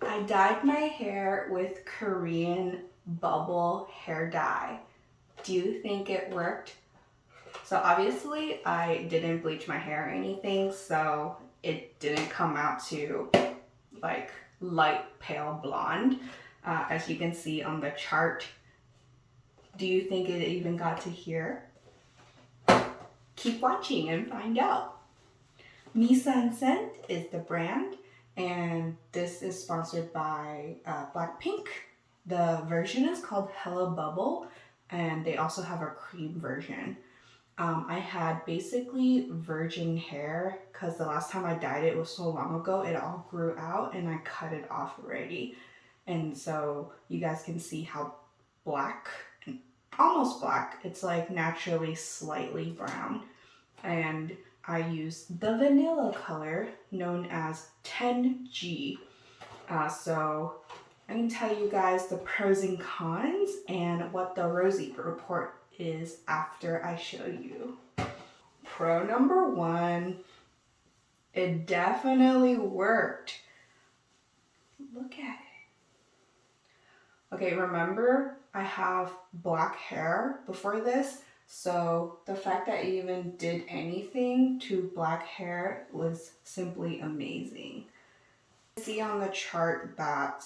I dyed my hair with Korean bubble hair dye. Do you think it worked? So obviously I didn't bleach my hair or anything, so it didn't come out to like light pale blonde, as you can see on the chart. Do you think it even got to here? Keep watching and find out. Mise is the brand, and this is sponsored by Blackpink. The version is called Hella Bubble, and they also have a cream version. I had basically virgin hair because the last time I dyed it was so long ago, it all grew out and I cut it off already. And so you guys can see how black, almost black, it's like naturally slightly brown. And I used the vanilla color known as 10G. So I can tell you guys the pros and cons and what the Rosie report is after I show you. Pro number one, it definitely worked. Look at it. Okay, remember I have black hair before this, so the fact that I even did anything to black hair was simply amazing. See on the chart that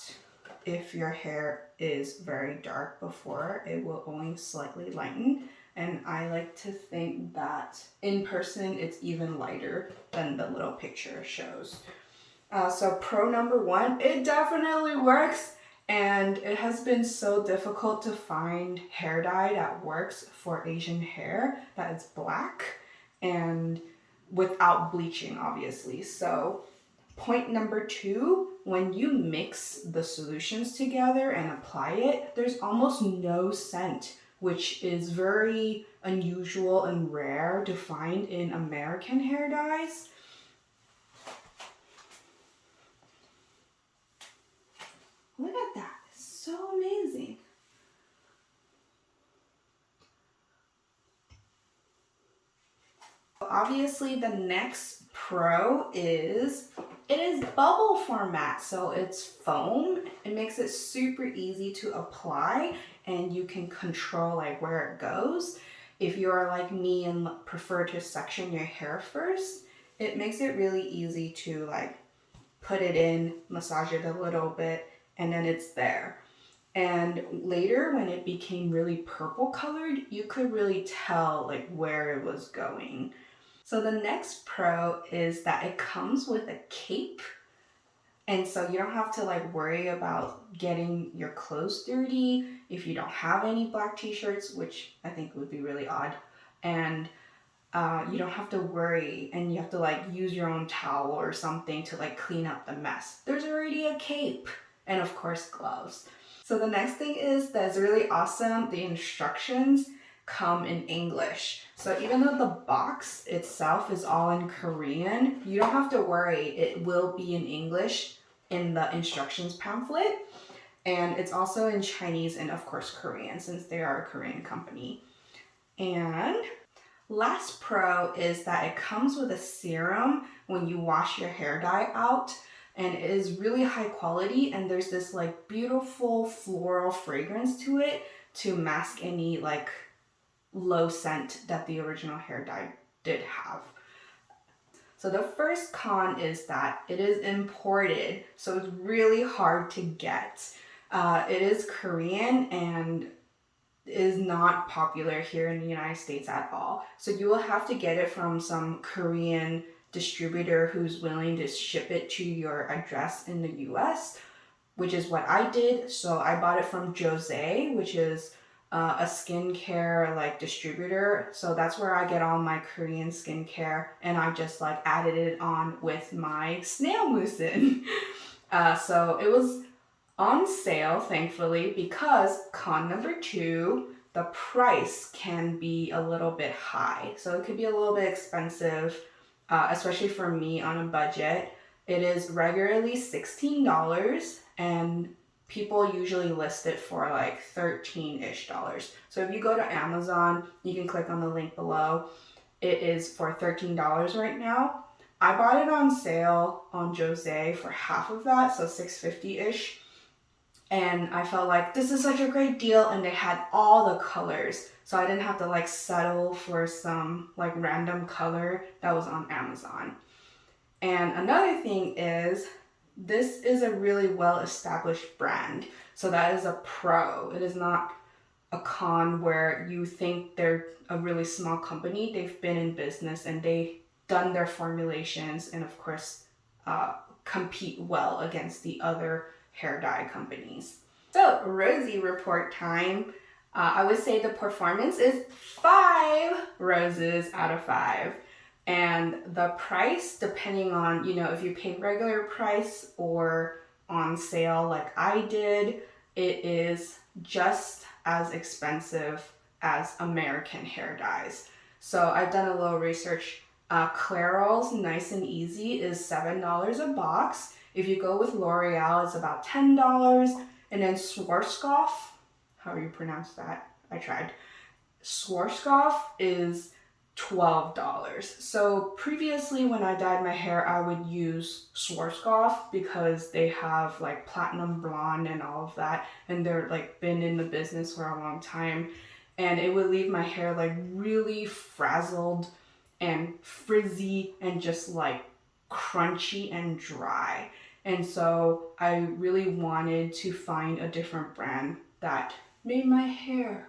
if your hair is very dark before, it will only slightly lighten, and I like to think that in person it's even lighter than the little picture shows. So pro number one, it definitely works, and it has been so difficult to find hair dye that works for Asian hair that is black and without bleaching, obviously. So point number two, when you mix the solutions together and apply it, there's almost no scent, which is very unusual and rare to find in American hair dyes. Look at that, it's so amazing. Obviously, the next pro is it is bubble format, so it's foam. It makes it super easy to apply, and you can control like where it goes. If you're like me and prefer to section your hair first, it makes it really easy to like put it in, massage it a little bit, and then it's there. And later when it became really purple colored, you could really tell like where it was going. So the next pro is that it comes with a cape, and so you don't have to like worry about getting your clothes dirty if you don't have any black t-shirts, which I think would be really odd. And you don't have to worry, and you have to like use your own towel or something to like clean up the mess. There's already a cape, and of course gloves. So the next thing is that's really awesome. The instructions come in English. So even though the box itself is all in Korean, you don't have to worry. It will be in English in the instructions pamphlet. And it's also in Chinese and of course Korean, since they are a Korean company. And last pro is that it comes with a serum when you wash your hair dye out, and it is really high quality, and there's this like beautiful floral fragrance to it to mask any like low scent that the original hair dye did have. So the first con is that it is imported, so it's really hard to get. It is Korean and is not popular here in the United States at all. So you will have to get it from some Korean distributor who's willing to ship it to your address in the US, which is what I did. So I bought it from Jose, which is a skincare like distributor. So that's where I get all my Korean skincare, and I just like added it on with my snail mucin. So it was on sale, thankfully, because con number two, the price can be a little bit high. So it could be a little bit expensive, especially for me on a budget. It is regularly $16, and people usually list it for like $13-ish. So if you go to Amazon, you can click on the link below. It is for $13 right now. I bought it on sale on Jose for half of that, so $6.50-ish. And I felt like this is such a great deal, and they had all the colors. So I didn't have to like settle for some like random color that was on Amazon. And another thing is, this is a really well-established brand. So that is a pro. It is not a con where you think they're a really small company. They've been in business and they've done their formulations and of course compete well against the other hair dye companies. So Rosie report time. I would say the performance is 5 roses out of 5. And the price, depending on, if you pay regular price or on sale like I did, it is just as expensive as American hair dyes. So I've done a little research. Clairol's Nice and Easy is $7 a box. If you go with L'Oreal, it's about $10. And then Schwarzkopf, how do you pronounce that? I tried. Schwarzkopf is $12. So previously when I dyed my hair, I would use Schwarzkopf because they have like platinum blonde and all of that, and they're like been in the business for a long time, and it would leave my hair like really frazzled and frizzy and just like crunchy and dry. And so I really wanted to find a different brand that made my hair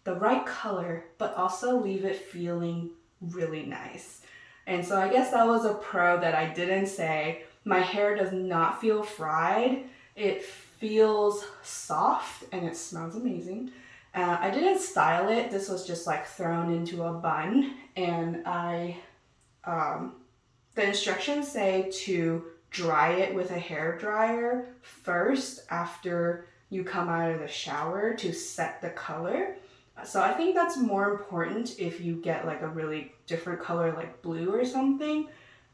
the right color, but also leave it feeling really nice. And so I guess that was a pro that I didn't say. My hair does not feel fried. It feels soft and it smells amazing. I didn't style it. This was just like thrown into a bun, and the instructions say to dry it with a hair dryer first after you come out of the shower to set the color. So I think that's more important if you get like a really different color like blue or something.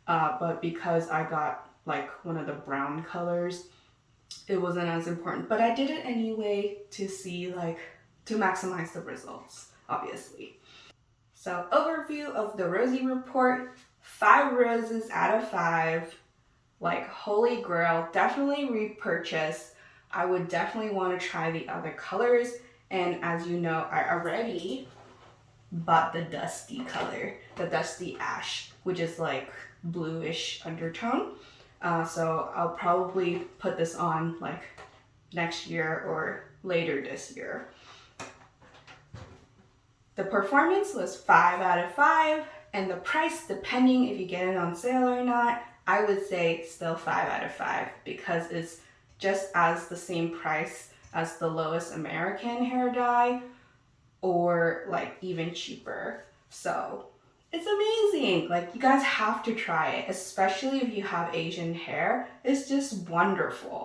But because I got like one of the brown colors, it wasn't as important. But I did it anyway to see like, to maximize the results, obviously. So overview of the Rosie report, 5 roses out of 5. Like holy grail, definitely repurchase. I would definitely want to try the other colors. And as you know, I already bought the dusty color, the dusty ash, which is like bluish undertone. So I'll probably put this on like next year or later this year. The performance was 5 out of 5, and the price, depending if you get it on sale or not, I would say still 5 out of 5 because it's just as the same price as the lowest American hair dye, or like even cheaper. So it's amazing. Like, you guys have to try it, especially if you have Asian hair. It's just wonderful.